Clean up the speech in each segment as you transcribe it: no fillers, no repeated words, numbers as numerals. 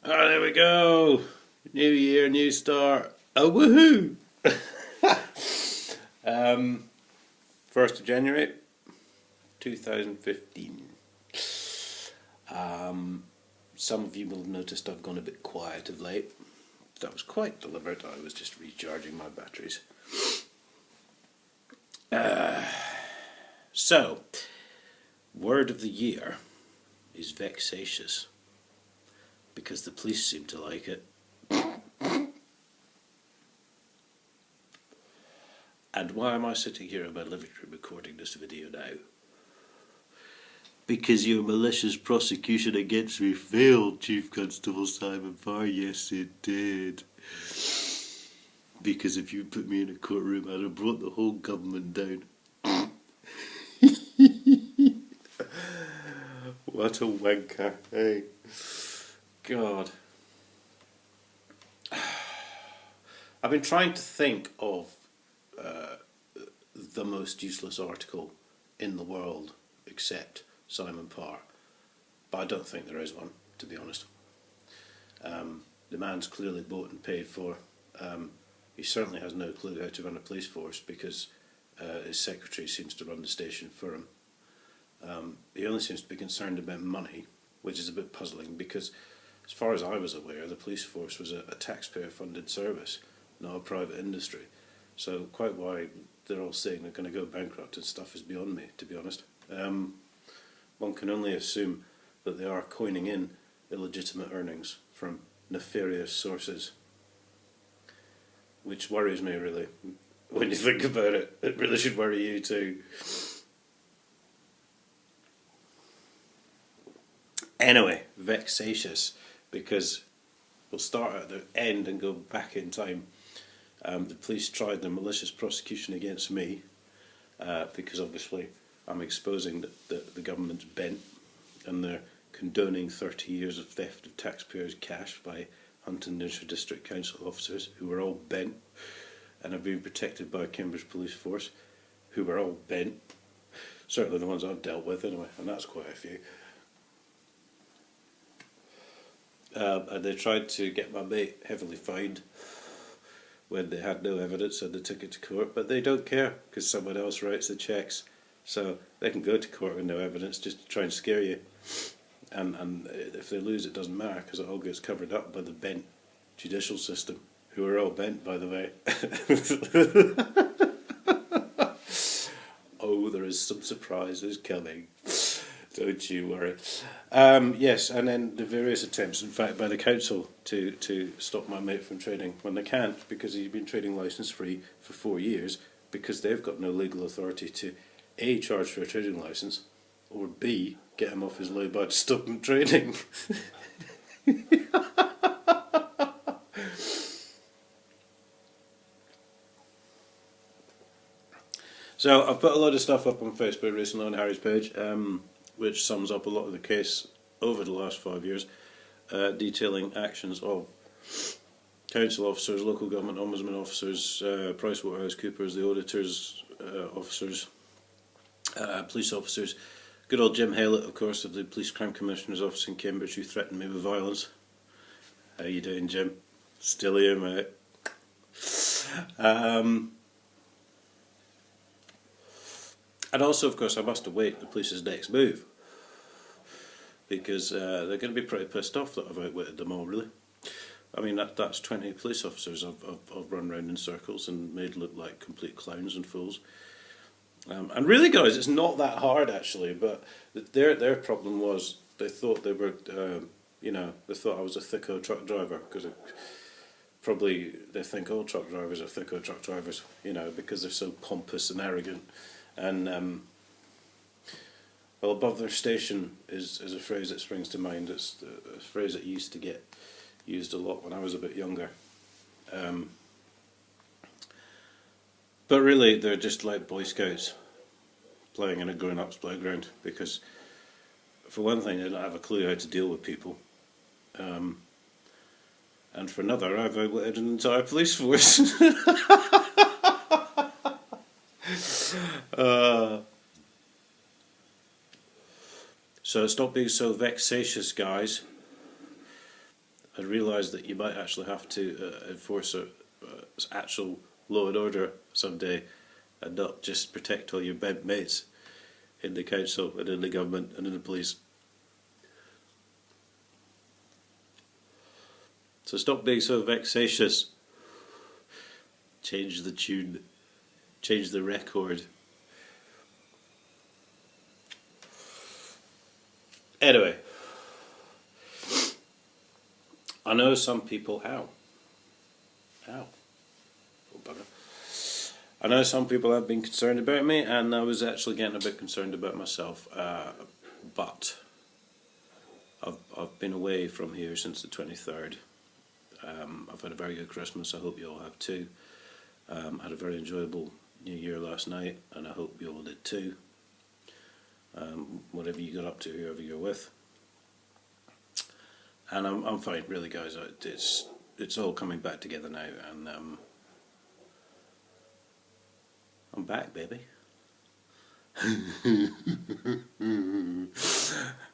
Ah, there we go. New year, new start. Oh, woohoo! 1st of January 2015. Some of you will have noticed I've gone a bit quiet of late. That was quite deliberate. I was just recharging my batteries. So, word of the year is vexatious, because the police seem to like it. And why am I sitting here in my living room recording this video now? Because your malicious prosecution against me failed, Chief Constable Simon Farr. Yes, it did. Because if you put me in a courtroom, I'd have brought the whole government down. What a wanker, hey? God. I've been trying to think of the most useless article in the world, except Simon Parr, but I don't think there is one, to be honest. The man's clearly bought and paid for. He certainly has no clue how to run a police force, because his secretary seems to run the station for him. He only seems to be concerned about money, which is a bit puzzling, because as far as I was aware, the police force was a taxpayer-funded service, not a private industry. So quite why they're all saying they're going to go bankrupt and stuff is beyond me, to be honest. One can only assume that they are coining in illegitimate earnings from nefarious sources, which worries me, really. When you think about it, it really should worry you too. Anyway, vexatious, because we'll start at the end and go back in time. The police tried their malicious prosecution against me, because obviously I'm exposing that the government's bent, and they're condoning 30 years of theft of taxpayers' cash by Huntingdonshire District Council officers who were all bent and are being protected by a Cambridge police force who were all bent. Certainly the ones I've dealt with anyway, and that's quite a few. And they tried to get my mate heavily fined when they had no evidence, and they took it to court, but they don't care because someone else writes the checks, so they can go to court with no evidence just to try and scare you, and if they lose it doesn't matter, because it all gets covered up by the bent judicial system, who are all bent, by the way. Oh, there is some surprises coming. Don't you worry. Yes, and then the various attempts, in fact, by the council to stop my mate from trading when they can't, because he's been trading licence-free for 4 years, because they've got no legal authority to A, charge for a trading licence, or B, get him off his lay-by to stop him trading. So I've put a lot of stuff up on Facebook recently on Harry's page, which sums up a lot of the case over the last 5 years, detailing actions of council officers, local government ombudsman officers, PricewaterhouseCoopers, the auditors officers, police officers, good old Jim Haylett, of course, of the Police Crime Commissioner's Office in Cambridge, who threatened me with violence. How you doing, Jim? Still here, mate. And also, of course, I must await the police's next move, because they're going to be pretty pissed off that I've outwitted them all, really. I mean, that's 20 police officers I've run round in circles and made look like complete clowns and fools. And really, guys, it's not that hard, actually, but their problem was they thought they were, they thought I was a thicko truck driver, because probably they think all truck drivers are thicko truck drivers, because they're so pompous and arrogant. And well, above their station is a phrase that springs to mind. It's a phrase that used to get used a lot when I was a bit younger. But really, they're just like Boy Scouts playing in a grown-up's playground, because for one thing, they don't have a clue how to deal with people, and for another, I've outwitted an entire police force. So stop being so vexatious, guys. and realise that you might actually have to enforce actual law and order someday, and not just protect all your bent mates in the council and in the government and in the police. So stop being so vexatious. Change the tune. Change the record. Anyway, I know some people. Ow. Oh, bugger. I know some people have been concerned about me, and I was actually getting a bit concerned about myself. But I've been away from here since the 23rd. I've had a very good Christmas. I hope you all have too. Had a very enjoyable New Year last night, and I hope you all did too. Whatever you got up to, whoever you're with, and I'm fine, really, guys. It's all coming back together now, and I'm back, baby.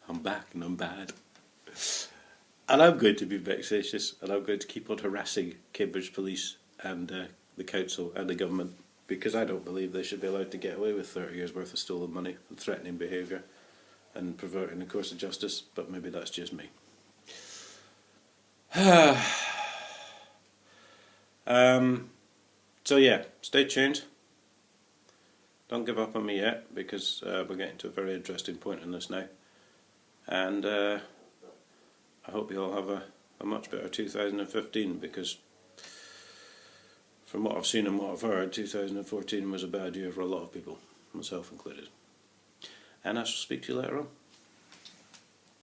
I'm back, and I'm bad. And I'm going to be vexatious, and I'm going to keep on harassing Cambridge Police and the council and the government, because I don't believe they should be allowed to get away with 30 years worth of stolen money and threatening behaviour and perverting the course of justice, but maybe that's just me. So yeah, stay tuned. Don't give up on me yet, because we're getting to a very interesting point in this now. And I hope you all have a much better 2015, because from what I've seen and what I've heard, 2014 was a bad year for a lot of people, myself included. And I shall speak to you later on.